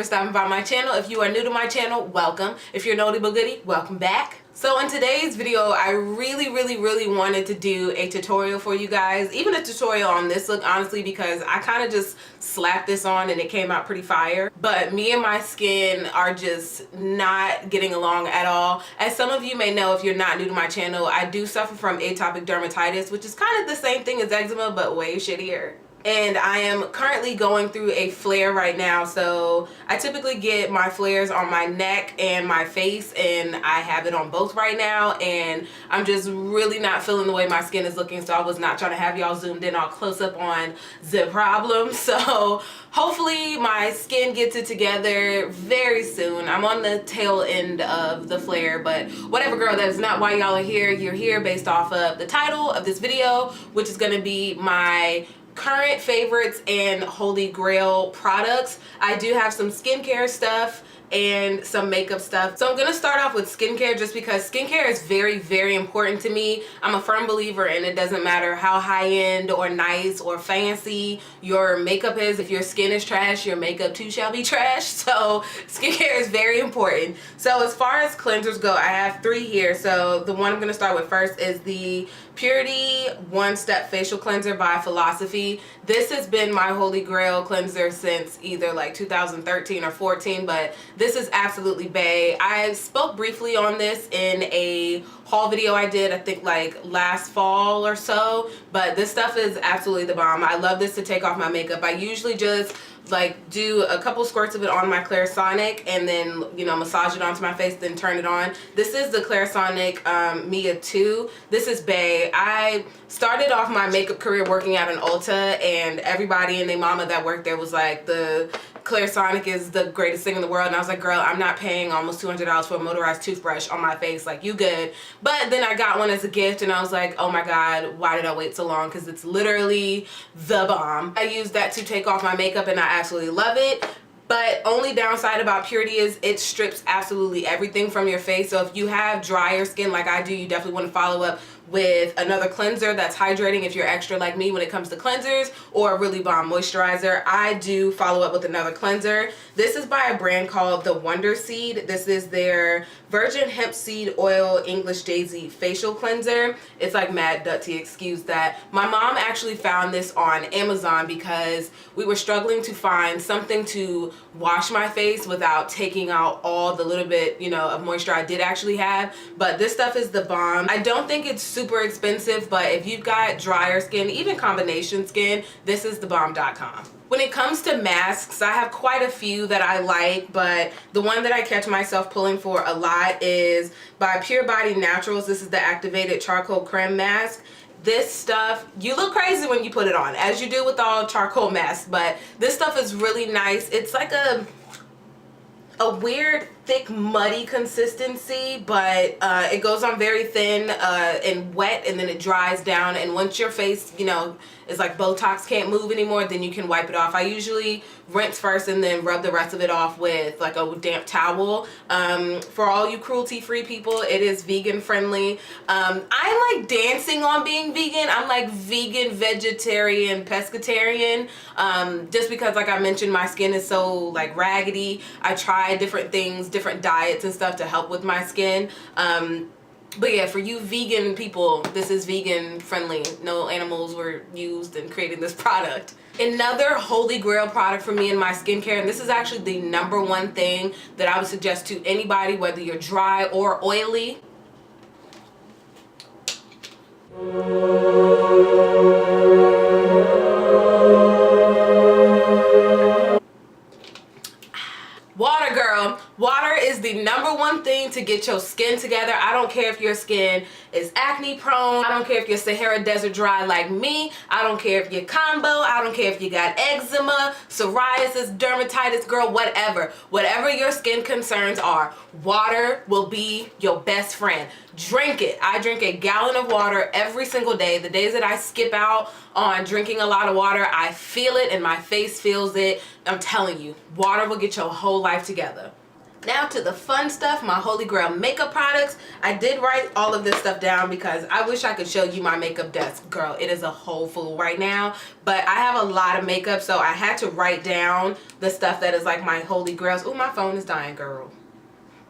for stopping by my channel. If you are new to my channel, welcome. If you're an oldie but goodie, welcome back. So in today's video, I really wanted to do a tutorial for you guys. Even a tutorial on this look, honestly, because I kind of just slapped this on and it came out pretty fire. But me and my skin are just not getting along at all. As some of you may know, if you're not new to my channel, I do suffer from atopic dermatitis, which is kind of the same thing as eczema, but way shittier. And I am currently going through a flare right now. So I typically get my flares on my neck and my face, and I have it on both right now, and I'm just really not feeling the way my skin is looking. So I was not trying to have y'all zoomed in all close up on the problem. So hopefully my skin gets it together very soon. I'm on the tail end of the flare, but whatever, girl, that is not why y'all are here. You're here based off of the title of this video, which is going to be my current favorites and holy grail products. I do have some skincare stuff and some makeup stuff. So I'm gonna start off with skincare just because skincare is very important to me. I'm a firm believer in it doesn't matter how high-end or nice or fancy your makeup is. If your skin is trash, your makeup too shall be trash. So skincare is very important. So as far as cleansers go, I have 3 here. So the one I'm gonna start with first is the Purity One Step Facial Cleanser by Philosophy. This has been my holy grail cleanser since either like 2013 or 14, but this is absolutely bae. I spoke briefly on this in a haul video I did, I think like last fall or so, but this stuff is absolutely the bomb. I love this to take off my makeup. I usually just like do a couple squirts of it on my Clarisonic and then, you know, massage it onto my face, then turn it on. This is the Clarisonic Mia 2. This is bae. I started off my makeup career working at an Ulta, and everybody and their mama that worked there was like, the Clarisonic is the greatest thing in the world. And I was like, girl, I'm not paying almost $200 for a motorized toothbrush on my face. Like, you good. But then I got one as a gift and I was like, oh my god, why did I wait so long? Because it's literally the bomb. I use that to take off my makeup and I absolutely love it. But only downside about Purity is it strips absolutely everything from your face. So if you have drier skin like I do, you definitely want to follow up with another cleanser that's hydrating if you're extra like me when it comes to cleansers, or a really bomb moisturizer. I do follow up with another cleanser. This is by a brand called the Wonder Seed. This is their Virgin Hemp Seed Oil English Daisy Facial Cleanser. It's like mad dutty, excuse that. My mom actually found this on Amazon because we were struggling to find something to wash my face without taking out all the little bit, you know, of moisture I did actually have. But this stuff is the bomb. I don't think it's super expensive, but if you've got drier skin, even combination skin, this is thebomb.com. When it comes to masks, I have quite a few that I like, but the one that I catch myself pulling for a lot is by Pure Body Naturals. This is the Activated Charcoal Creme Mask. This stuff, you look crazy when you put it on, as you do with all charcoal masks, but this stuff is really nice. It's like a weird thick muddy consistency, but it goes on very thin and wet, and then it dries down, and once your face, you know, is like Botox, can't move anymore, then you can wipe it off. I usually rinse first and then rub the rest of it off with like a damp towel. For all you cruelty-free people, it is vegan friendly. I'm like dancing on being vegan. I'm like vegan, vegetarian, pescatarian, just because, like I mentioned, my skin is so like raggedy. I try different things, different diets and stuff to help with my skin. But yeah, for you vegan people, this is vegan friendly. No animals were used in creating this product. Another holy grail product for me in my skincare, and this is actually the #1 thing that I would suggest to anybody, whether you're dry or oily. Water, girl. Water is the #1 thing to get your skin together. I don't care if your skin is acne prone. I don't care if you're Sahara Desert dry like me. I don't care if you're combo. I don't care if you got eczema, psoriasis, dermatitis, girl, whatever. Whatever your skin concerns are, water will be your best friend. Drink it. I drink a gallon of water every single day. The days that I skip out on drinking a lot of water, I feel it and my face feels it. I'm telling you, water will get your whole life together. Now to the fun stuff, my Holy Grail makeup products. I did write all of this stuff down because I wish I could show you my makeup desk. Girl, it is a whole full right now. But I have a lot of makeup, so I had to write down the stuff that is like my Holy Grails. Ooh, my phone is dying, girl.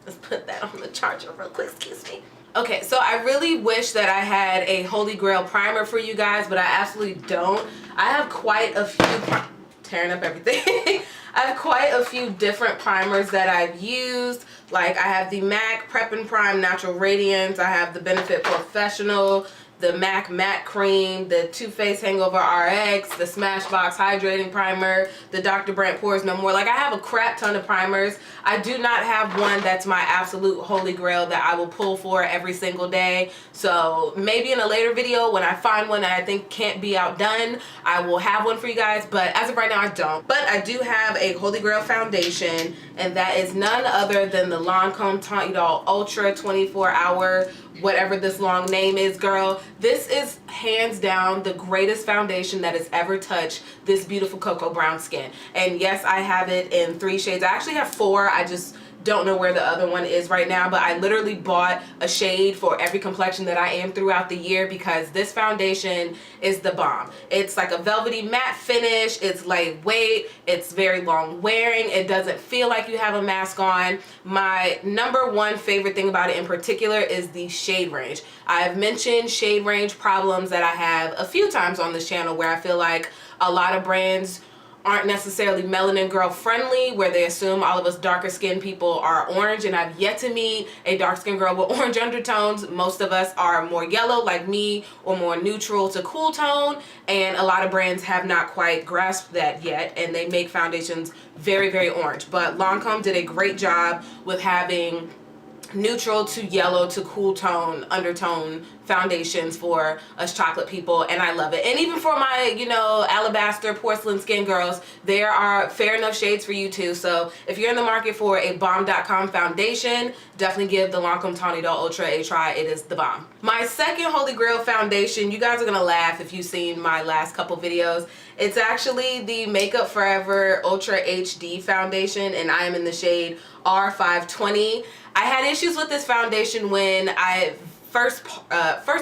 Let's put that on the charger real quick, excuse me. Okay, so I really wish that I had a Holy Grail primer for you guys, but I absolutely don't. I have quite a few, tearing up everything. I have quite a few different primers that I've used. Like I have the MAC Prep and Prime Natural Radiance. I have the Benefit Professional, the MAC Matte Cream, the Too Faced Hangover RX, the Smashbox Hydrating Primer, the Dr. Brandt Pores No More. Like I have a crap ton of primers. I do not have one that's my absolute Holy Grail that I will pull for every single day. So maybe in a later video when I find one that I think can't be outdone, I will have one for you guys. But as of right now, I don't. But I do have a Holy Grail foundation, and that is none other than the Lancome Teint Idole Ultra 24-hour whatever this long name is, girl. This is hands down the greatest foundation that has ever touched this beautiful cocoa brown skin. And yes, I have it in 3 shades. I actually have 4. I just don't know where the other one is right now, but I literally bought a shade for every complexion that I am throughout the year because this foundation is the bomb. It's like a velvety matte finish, it's lightweight, it's very long wearing, it doesn't feel like you have a mask on. My #1 favorite thing about it in particular is the shade range. I've mentioned shade range problems that I have a few times on this channel where I feel like a lot of brands aren't necessarily melanin girl friendly, where they assume all of us darker skinned people are orange, and I've yet to meet a dark skinned girl with orange undertones. Most of us are more yellow like me or more neutral to cool tone, and a lot of brands have not quite grasped that yet, and they make foundations very, very orange. But Lancome did a great job with having neutral to yellow to cool tone undertone foundations for us chocolate people, and I love it. And even for my, you know, alabaster porcelain skin girls, there are fair enough shades for you too. So if you're in the market for a bomb.com foundation, definitely give the Lancome Teint Idole Ultra a try. It is the bomb. My second Holy Grail foundation, you guys are gonna laugh if you've seen my last couple videos. It's actually the Makeup Forever Ultra HD foundation, and I am in the shade R520. I had issues with this foundation when I first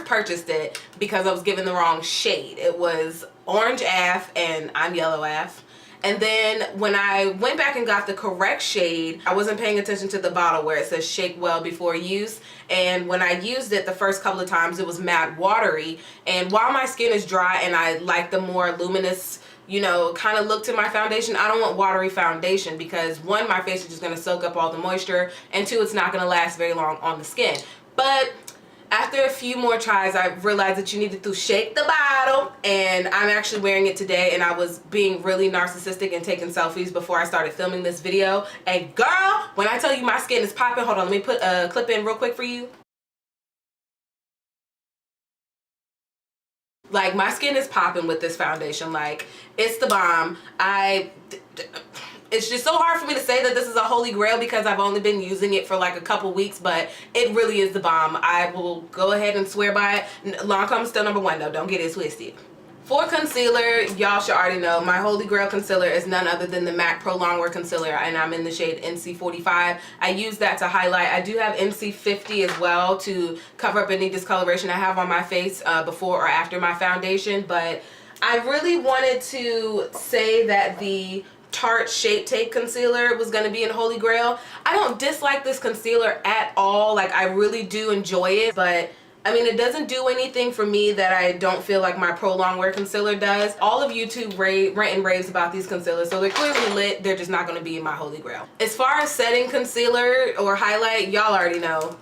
purchased it because I was given the wrong shade. It was orange AF and I'm yellow AF. And then when I went back and got the correct shade, I wasn't paying attention to the bottle where it says shake well before use. And when I used it the first couple of times, it was mad watery. And while my skin is dry and I like the more luminous, you know, kind of look to my foundation, I don't want watery foundation because 1, my face is just going to soak up all the moisture, and 2, it's not going to last very long on the skin. But after a few more tries, I realized that you needed to shake the bottle, and I'm actually wearing it today, and I was being really narcissistic and taking selfies before I started filming this video. And girl, when I tell you my skin is popping, hold on, let me put a clip in real quick for you. Like, my skin is popping with this foundation. Like, it's the bomb. It's just so hard for me to say that this is a Holy Grail because I've only been using it for like a couple weeks, but it really is the bomb. I will go ahead and swear by it. Lancome's still #1 though, don't get it twisted. For concealer, y'all should already know, my Holy Grail concealer is none other than the MAC Pro Longwear Concealer, and I'm in the shade NC45. I use that to highlight. I do have NC50 as well to cover up any discoloration I have on my face before or after my foundation, but I really wanted to say that the Tarte Shape Tape concealer was going to be in Holy Grail. I don't dislike this concealer at all. Like, I really do enjoy it, but I mean, it doesn't do anything for me that I don't feel like my Pro Longwear concealer does. All of YouTube rant and raves about these concealers, so they're clearly lit. They're just not going to be in my Holy Grail. As far as setting concealer or highlight, y'all already know.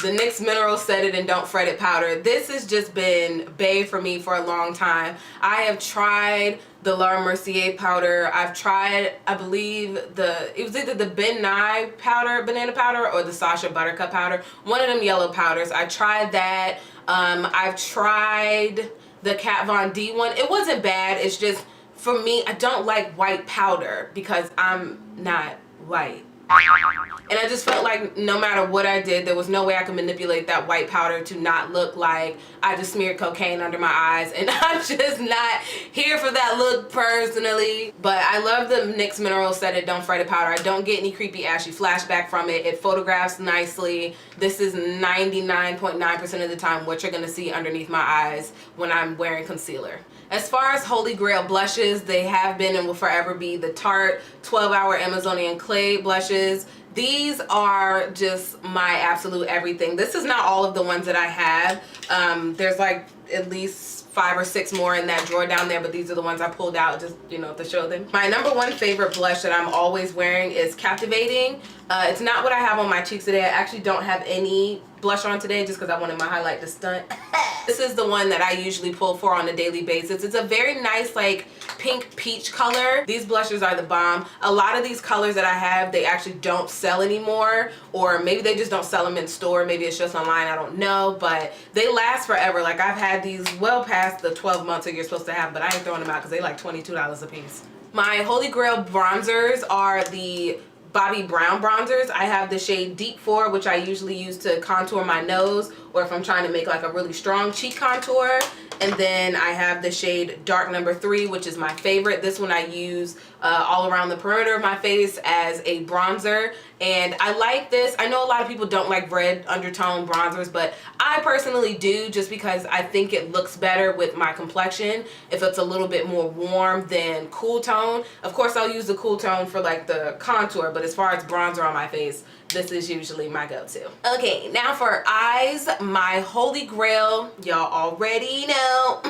The NYX Mineral Set It and Don't Fret It powder. This has just been bae for me for a long time. I have tried the Laura Mercier powder. I've tried, I believe, it was either the Ben Nye powder, banana powder, or the Sacha Buttercup powder. One of them yellow powders. I tried that. I've tried the Kat Von D one. It wasn't bad. It's just, for me, I don't like white powder because I'm not white. And I just felt like no matter what I did, there was no way I could manipulate that white powder to not look like I just smeared cocaine under my eyes. And I'm just not here for that look personally. But I love the NYX Mineral Set It Don't Fret It powder. I don't get any creepy ashy flashback from it. It photographs nicely. This is 99.9% of the time what you're going to see underneath my eyes when I'm wearing concealer. As far as Holy Grail blushes, they have been and will forever be the Tarte 12-Hour Amazonian Clay blushes. These are just my absolute everything. This is not all of the ones that I have. There's like at least 5 or 6 more in that drawer down there, but these are the ones I pulled out just, you know, to show them. My number one favorite blush that I'm always wearing is Captivating. It's not what I have on my cheeks today. I actually don't have any blush on today just because I wanted my highlight to stunt. This is the one that I usually pull for on a daily basis. It's a very nice like pink peach color. These blushes are the bomb. A lot of these colors that I have, they actually don't sell anymore, or maybe they just don't sell them in store. Maybe it's just online, I don't know, but they last forever. Like I've had these well past the 12 months that you're supposed to have, but I ain't throwing them out because they like $22 a piece. My Holy Grail bronzers are the Bobbi Brown bronzers. I have the shade Deep 4, which I usually use to contour my nose, or if I'm trying to make like a really strong cheek contour. And then I have the shade Dark Number 3, which is my favorite. This one I use all around the perimeter of my face as a bronzer. And I like this. I know a lot of people don't like red undertone bronzers, but I personally do, just because I think it looks better with my complexion if it's a little bit more warm than cool tone. Of course, I'll use the cool tone for like the contour, but as far as bronzer on my face, this is usually my go-to. Okay, now for eyes, my Holy Grail, y'all already know.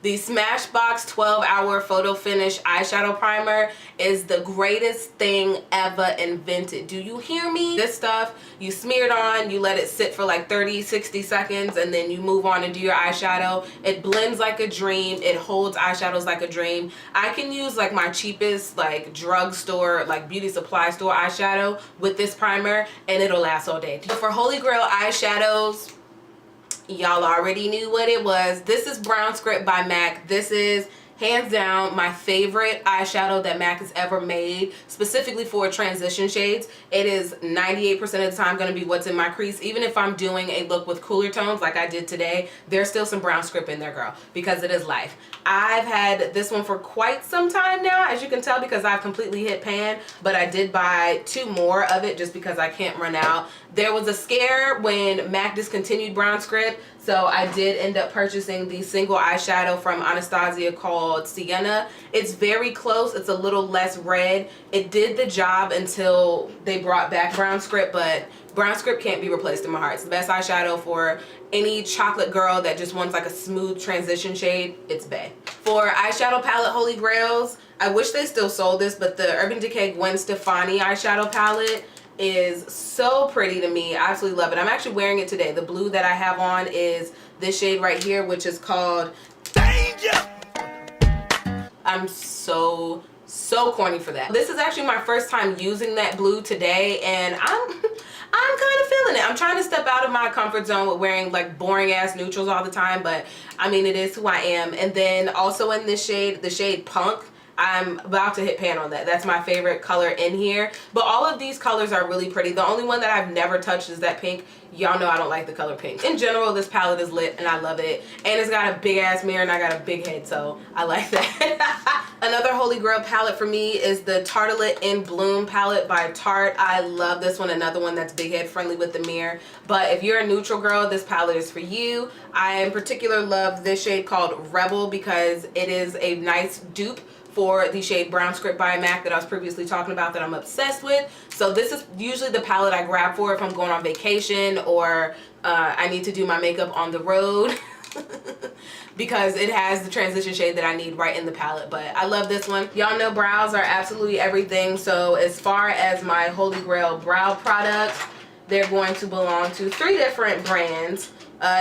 The Smashbox 12-Hour Photo Finish Eyeshadow Primer is the greatest thing ever invented. Do you hear me? This stuff, you smear it on, you let it sit for like 30, 60 seconds, and then you move on and do your eyeshadow. It blends like a dream. It holds eyeshadows like a dream. I can use like my cheapest like drugstore, like beauty supply store eyeshadow with this primer, and it'll last all day. For Holy Grail eyeshadows, y'all already knew what it was. This is Brown Script by MAC. This is hands down my favorite eyeshadow that MAC has ever made, specifically for transition shades. It is 98% of the time going to be what's in my crease. Even if I'm doing a look with cooler tones like I did today, there's still some Brown Script in there, girl, because it is life. I've had this one for quite some time now, as you can tell, because I've completely hit pan, but I did buy 2 more of it just because I can't run out. There was a scare when MAC discontinued Brown Script, so I did end up purchasing the single eyeshadow from Anastasia called Sienna. It's very close. It's a little less red. It did the job until they brought back Brown Script, but Brown Script can't be replaced in my heart. It's the best eyeshadow for any chocolate girl that just wants like a smooth transition shade. It's bae. For eyeshadow palette Holy Grails, I wish they still sold this, but the Urban Decay Gwen Stefani eyeshadow palette is so pretty to me. I absolutely love it. I'm actually wearing it today. The blue that I have on is this shade right here, which is called Danger. I'm so corny for that. This is actually my first time using that blue today, and I'm kind of feeling it. I'm trying to step out of my comfort zone with wearing like boring ass neutrals all the time, but I mean, it is who I am. And then also in this shade, the shade Punk, I'm about to hit pan on that. That's my favorite color in here. But all of these colors are really pretty. The only one that I've never touched is that pink. Y'all know I don't like the color pink. In general, this palette is lit and I love it. And it's got a big ass mirror and I got a big head, so I like that. Another Holy Grail palette for me is the Tartelette in Bloom palette by Tarte. I love this one. Another one that's big head friendly with the mirror. But if you're a neutral girl, this palette is for you. I in particular love this shade called Rebel because it is a nice dupe for the shade Brown Script by MAC that I was previously talking about that I'm obsessed with. So this is usually the palette I grab for if I'm going on vacation or I need to do my makeup on the road because it has the transition shade that I need right in the palette. But I love this one. Y'all know brows are absolutely everything. So as far as my Holy Grail brow products, they're going to belong to 3 different brands.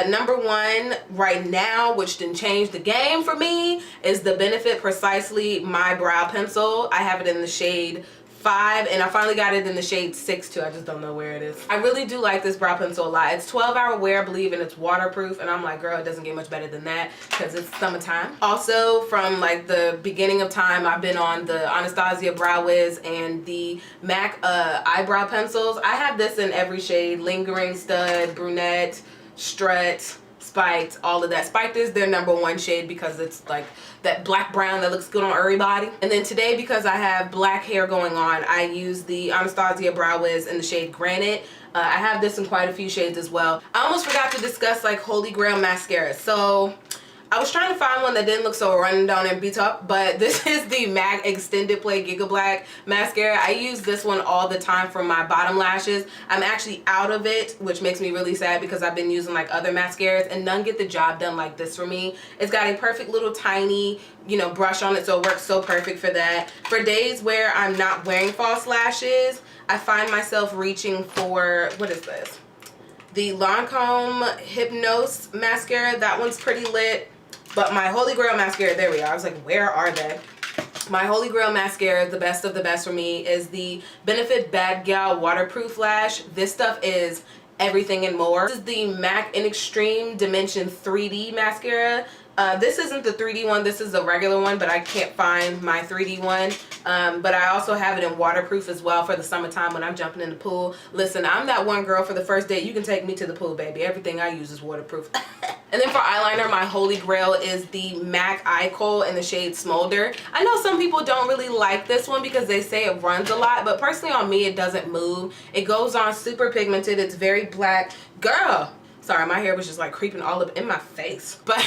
Number 1 right now, which didn't change the game for me, is the Benefit Precisely My Brow Pencil. I have it in the shade 5, and I finally got it in the shade 6 too. I just don't know where it is. I really do like this brow pencil a lot. It's 12-hour wear, I believe, and it's waterproof, and I'm like, girl, it doesn't get much better than that because it's summertime. Also, from like the beginning of time, I've been on the Anastasia Brow Wiz and the MAC eyebrow pencils. I have this in every shade: lingering, stud, brunette, strut, spiked, all of that. Spiked is their #1 shade because it's like that black brown that looks good on everybody. And then today, because I have black hair going on, I use the Anastasia Brow Wiz in the shade Granite. I have this in quite a few shades as well. I almost forgot to discuss like Holy Grail mascara. So I was trying to find one that didn't look so running down and beat up, but this is the MAC Extended Play Giga Black mascara. I use this one all the time for my bottom lashes. I'm actually out of it, which makes me really sad because I've been using like other mascaras and none get the job done like this for me. It's got a perfect little tiny, you know, brush on it, so it works so perfect for that. For days where I'm not wearing false lashes, I find myself reaching for, what is this? The Lancome Hypnose mascara. That one's pretty lit. But my Holy Grail mascara, there we are. I was like, where are they? My Holy Grail mascara, the best of the best for me, is the Benefit Bad Gal Waterproof Lash. This stuff is everything and more. This is the MAC in Extreme Dimension 3D mascara. This isn't the 3D one, this is the regular one, but I can't find my 3D one. But I also have it in waterproof as well for the summertime when I'm jumping in the pool. Listen, I'm that one girl for the first date. You can take me to the pool, baby. Everything I use is waterproof. And then for eyeliner, my Holy Grail is the MAC Eye Kohl in the shade Smolder. I know some people don't really like this one because they say it runs a lot, but personally on me, it doesn't move. It goes on super pigmented. It's very black. Girl! Sorry, my hair was just like creeping all up in my face. But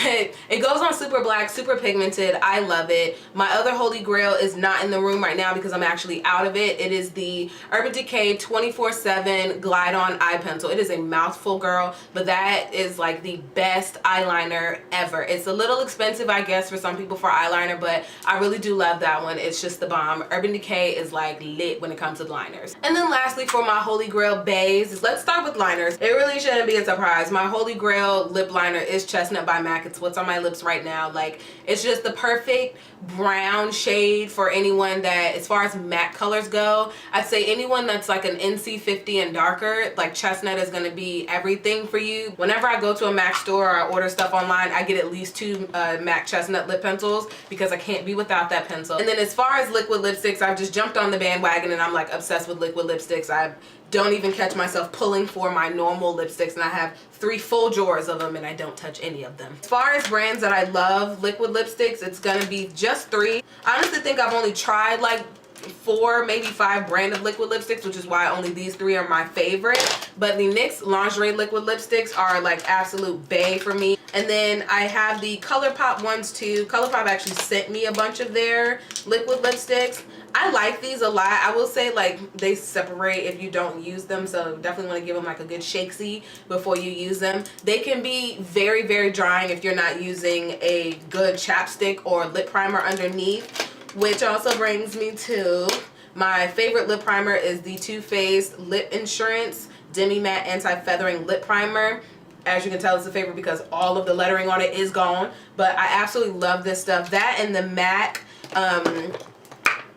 it goes on super black, super pigmented. I love it. My other Holy Grail is not in the room right now because I'm actually out of it. It is the Urban Decay 24/7 Glide On Eye Pencil. It is a mouthful, girl, but that is like the best eyeliner ever. It's a little expensive, I guess, for some people for eyeliner, but I really do love that one. It's just the bomb. Urban Decay is like lit when it comes to liners. And then lastly, for my Holy Grail bays, let's start with liners. It really shouldn't be a surprise. My Holy Grail lip liner is Chestnut by MAC. It's what's on my lips right now. Like, it's just the perfect brown shade for anyone that, as far as matte colors go, I'd say anyone that's like an NC50 and darker, like Chestnut is going to be everything for you. Whenever I go to a MAC store or I order stuff online, I get at least 2 MAC Chestnut lip pencils because I can't be without that pencil. And then as far as liquid lipsticks, I've just jumped on the bandwagon and I'm like obsessed with liquid lipsticks. I don't even catch myself pulling for my normal lipsticks, and I have 3 full drawers of them and I don't touch any of them. As far as brands that I love liquid lipsticks, it's gonna be just 3. I honestly think I've only tried like 4, maybe 5 brand of liquid lipsticks, which is why only these 3 are my favorite. But the NYX lingerie liquid lipsticks are like absolute bae for me. And then I have the ColourPop ones too. ColourPop actually sent me a bunch of their liquid lipsticks. I like these a lot. I will say like they separate if you don't use them, so definitely want to give them like a good shakesy before you use them. They can be very, very drying if you're not using a good chapstick or lip primer underneath, which also brings me to my favorite lip primer is the Too Faced Lip Insurance Demi Matte Anti-Feathering Lip Primer. As you can tell, it's a favorite because all of the lettering on it is gone, but I absolutely love this stuff. That and the MAC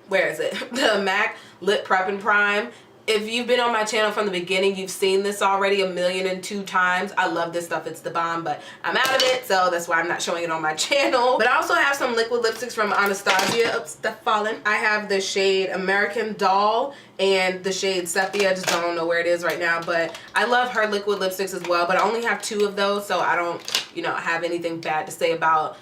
where is it? The MAC Lip Prep and Prime. If you've been on my channel from the beginning, you've seen this already 1,000,002 times. I love this stuff. It's the bomb, but I'm out of it, so that's why I'm not showing it on my channel. But I also have some liquid lipsticks from Anastasia. Oops, that's fallen. I have the shade American Doll and the shade Sepia. I just don't know where it is right now, but I love her liquid lipsticks as well. But I only have 2 of those, so I don't, you know, have anything bad to say about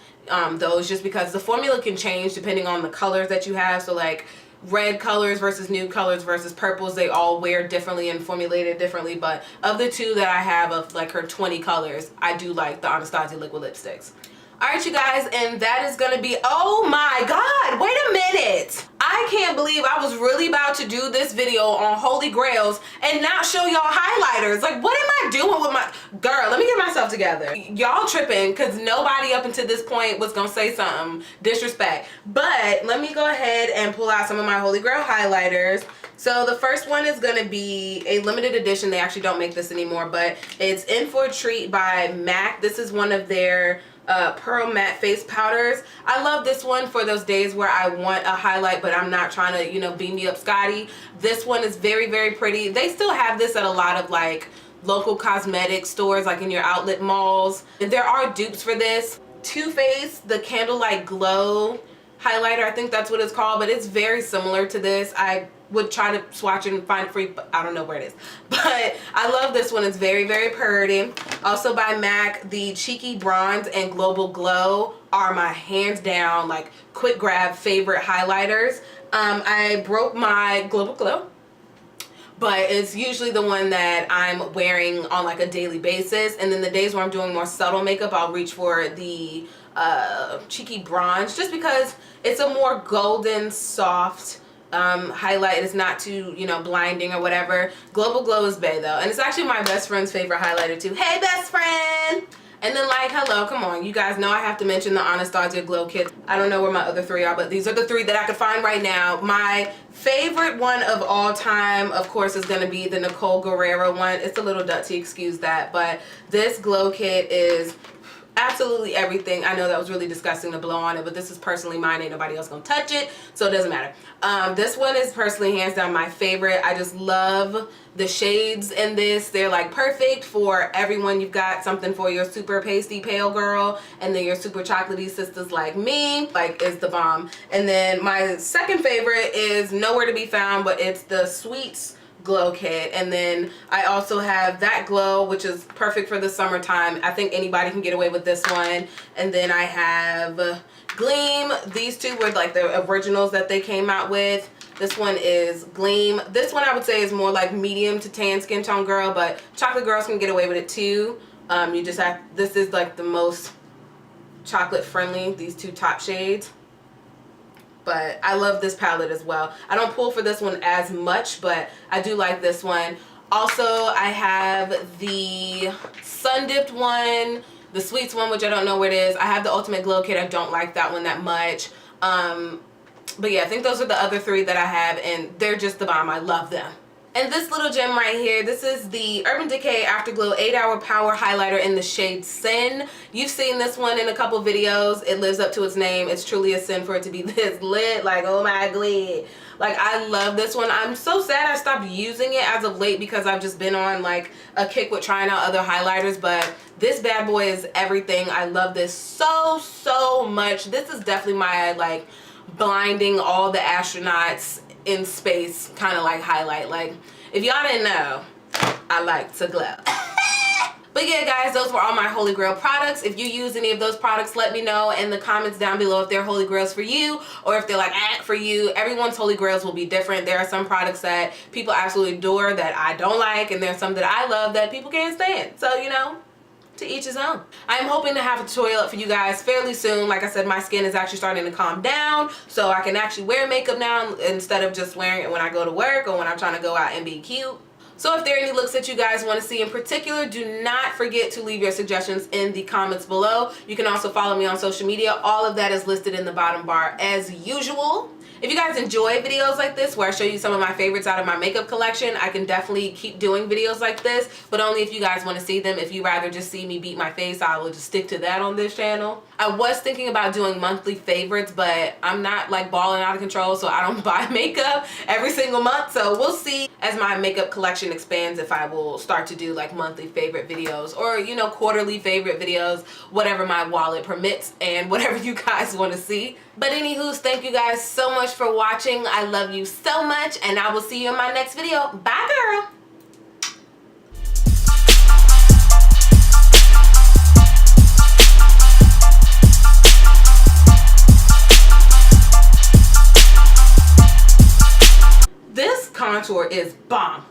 those, just because the formula can change depending on the colors that you have. So like red colors versus nude colors versus purples, they all wear differently and formulated differently. But of the 2 that I have of like her 20 colors, I do like the Anastasia liquid lipsticks. Alright you guys, and that is gonna be, oh my god, wait a minute! I can't believe I was really about to do this video on Holy Grails and not show y'all highlighters. Like, what am I doing with my, girl, let me get myself together. Y'all tripping because nobody up until this point was gonna say something disrespect. But let me go ahead and pull out some of my Holy Grail highlighters. So the first one is gonna be a limited edition. They actually don't make this anymore, but it's In For a Treat by MAC. This is one of their Pearl Matte Face Powders. I love this one for those days where I want a highlight but I'm not trying to, you know, beam me up Scotty. This one is very, very pretty. They still have this at a lot of like local cosmetic stores, like in your outlet malls. There are dupes for this. Too Faced, the Candlelight Glow highlighter, I think that's what it's called, but it's very similar to this. I would try to swatch it and find it free, but I don't know where it is. But I love this one. It's very, very pretty. Also by MAC, the Cheeky Bronze and Global Glow are my hands down like quick grab favorite highlighters. I broke my Global Glow, but it's usually the one that I'm wearing on like a daily basis. And then the days where I'm doing more subtle makeup, I'll reach for the Cheeky Bronze, just because it's a more golden, soft highlight. It's not too, you know, blinding or whatever. Global Glow is bae though, and it's actually my best friend's favorite highlighter too. Hey best friend! And then like, hello, come on, you guys know I have to mention the Anastasia Glow Kit. I don't know where my other three are, but these are the three that I could find right now. My favorite one of all time, of course, is going to be the Nicole Guerrero one. It's a little dutty, excuse that, but this glow kit is absolutely everything. I know that was really disgusting to blow on it, but this is personally mine. Ain't nobody else gonna touch it, so it doesn't matter. This one is personally hands down my favorite. I just love the shades in this. They're like perfect for everyone. You've got something for your super pasty pale girl, and then your super chocolatey sisters like me, like, is the bomb. And then my second favorite is nowhere to be found, but it's the Sweets Glow Kit. And then I also have that glow, which is perfect for the summertime. I think anybody can get away with this one. And then I have Gleam. These two were like the originals that they came out with. This one is Gleam. This one I would say is more like medium to tan skin tone girl, but chocolate girls can get away with it too. You just have, this is like the most chocolate friendly, these two top shades. But I love this palette as well. I don't pull for this one as much, but I do like this one. Also, I have the Sun Dipped one, the Sweets one, which I don't know where it is. I have the Ultimate Glow Kit. I don't like that one that much. But yeah, I think those are the other three that I have, and they're just the bomb. I love them. And this little gem right here, this is the Urban Decay Afterglow 8-Hour Power Highlighter in the shade Sin. You've seen this one in a couple videos. It lives up to its name. It's truly a sin for it to be this lit. Like, oh my god. Like, I love this one. I'm so sad I stopped using it as of late because I've just been on like a kick with trying out other highlighters, but this bad boy is everything. I love this so much. This is definitely my like blinding all the astronauts in space kind of like highlight. Like, if y'all didn't know, I like to glow. But yeah guys, those were all my Holy Grail products. If you use any of those products, let me know in the comments down below if they're Holy Grails for you, or if they're like for you. Everyone's Holy Grails will be different. There are some products that people absolutely adore that I don't like, and there are some that I love that people can't stand. So, you know, to each his own. I'm hoping to have a tutorial up for you guys fairly soon. Like I said, my skin is actually starting to calm down, so I can actually wear makeup now instead of just wearing it when I go to work or when I'm trying to go out and be cute. So if there are any looks that you guys want to see in particular, do not forget to leave your suggestions in the comments below. You can also follow me on social media. All of that is listed in the bottom bar as usual. If you guys enjoy videos like this where I show you some of my favorites out of my makeup collection, I can definitely keep doing videos like this, but only if you guys want to see them. If you rather just see me beat my face, I will just stick to that on this channel. I was thinking about doing monthly favorites, but I'm not like balling out of control, so I don't buy makeup every single month. So we'll see as my makeup collection expands if I will start to do like monthly favorite videos, or, you know, quarterly favorite videos, whatever my wallet permits and whatever you guys want to see. But anywho's, thank you guys so much for watching. I love you so much, and I will see you in my next video. Bye, girl. This contour is bomb.